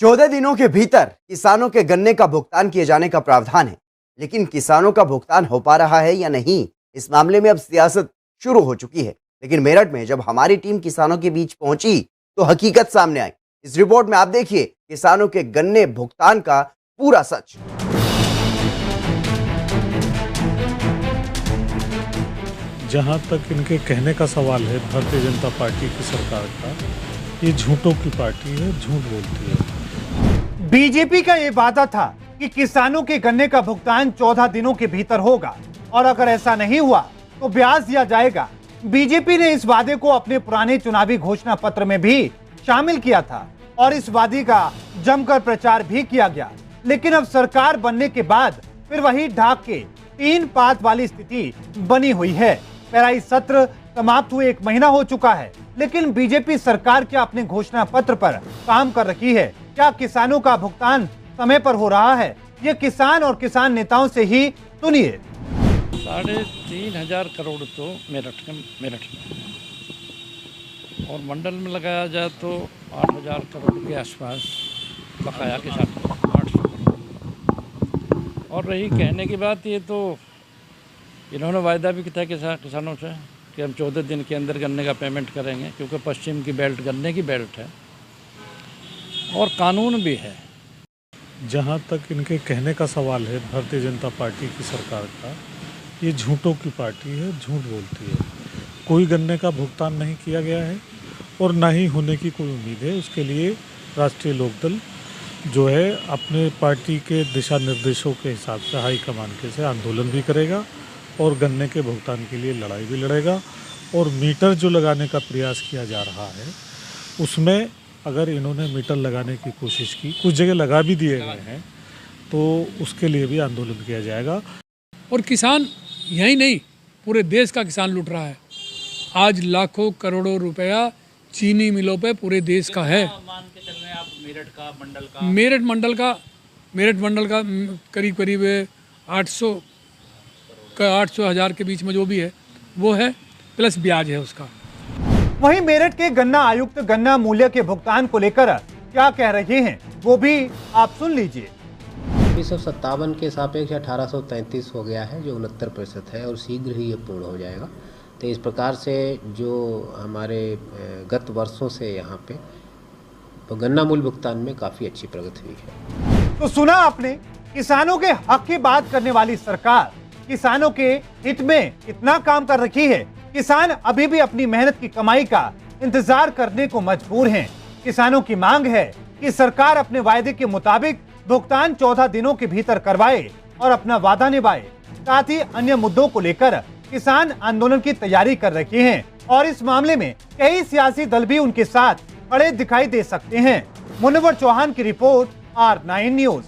14 दिनों के भीतर किसानों के गन्ने का भुगतान किए जाने का प्रावधान है, लेकिन किसानों का भुगतान हो पा रहा है या नहीं, इस मामले में अब सियासत शुरू हो चुकी है। लेकिन मेरठ में जब हमारी टीम किसानों के बीच पहुंची तो हकीकत सामने आई। इस रिपोर्ट में आप देखिए किसानों के गन्ने भुगतान का पूरा सच। जहां तक इनके कहने का सवाल है, भारतीय जनता पार्टी की सरकार का, ये झूठों की पार्टी है, झूठ बोलती है। बीजेपी का ये वादा था कि किसानों के गन्ने का भुगतान 14 दिनों के भीतर होगा और अगर ऐसा नहीं हुआ तो ब्याज दिया जाएगा। बीजेपी ने इस वादे को अपने पुराने चुनावी घोषणा पत्र में भी शामिल किया था और इस वादे का जमकर प्रचार भी किया गया। लेकिन अब सरकार बनने के बाद फिर वही ढाक के 3 पात वाली स्थिति बनी हुई है। पेराई सत्र समाप्त हुए 1 महीना हो चुका है, लेकिन बीजेपी सरकार क्या अपने घोषणा पत्र पर काम कर रही है? क्या किसानों का भुगतान समय पर हो रहा है? ये किसान और किसान नेताओं से ही सुनिए। 3,500 करोड़ तो मेरठ में और मंडल में लगाया जाए तो 8,000 करोड़ के आसपास बकाया के साथ 800 करोड़। और रही कहने की बात, ये तो इन्होंने वायदा भी किया किसानों से कि हम 14 दिन के अंदर गन्ने का पेमेंट करेंगे, क्योंकि पश्चिम की बेल्ट गन्ने की बेल्ट है और कानून भी है। जहां तक इनके कहने का सवाल है, भारतीय जनता पार्टी की सरकार का, ये झूठों की पार्टी है, झूठ बोलती है। कोई गन्ने का भुगतान नहीं किया गया है और ना ही होने की कोई उम्मीद है। उसके लिए राष्ट्रीय लोकदल जो है अपने पार्टी के दिशा निर्देशों के हिसाब से हाईकमान के से आंदोलन भी करेगा और गन्ने के भुगतान के लिए लड़ाई भी लड़ेगा। और मीटर जो लगाने का प्रयास किया जा रहा है, उसमें अगर इन्होंने मीटर लगाने की कोशिश की, कुछ जगह लगा भी दिए गए हैं, तो उसके लिए भी आंदोलन किया जाएगा। और किसान यही नहीं, पूरे देश का किसान लूट रहा है। आज लाखों करोड़ों रुपया चीनी मिलों पे पूरे देश का है। मान के चल रहे हैं आप मेरठ मंडल का करीब 800,000 के बीच में जो भी है वो है, प्लस ब्याज है उसका। वहीं मेरठ के गन्ना आयुक्त गन्ना मूल्य के भुगतान को लेकर क्या कह रहे हैं, वो भी आप सुन लीजिए। 1957 के सापेक्ष 1833 हो गया है, जो 69% है और शीघ्र ही ये पूर्ण हो जाएगा। तो इस प्रकार से जो हमारे गत वर्षों से यहाँ पे तो गन्ना मूल्य भुगतान में काफ़ी अच्छी प्रगति हुई है। तो सुना आपने, किसानों के हक की बात करने वाली सरकार किसानों के हित में कितना काम कर रही है। किसान अभी भी अपनी मेहनत की कमाई का इंतजार करने को मजबूर हैं। किसानों की मांग है कि सरकार अपने वायदे के मुताबिक भुगतान 14 दिनों के भीतर करवाए और अपना वादा निभाए। साथ ही अन्य मुद्दों को लेकर किसान आंदोलन की तैयारी कर रहे हैं और इस मामले में कई सियासी दल भी उनके साथ खड़े दिखाई दे सकते हैं। मुनव्वर चौहान की रिपोर्ट, R9 न्यूज।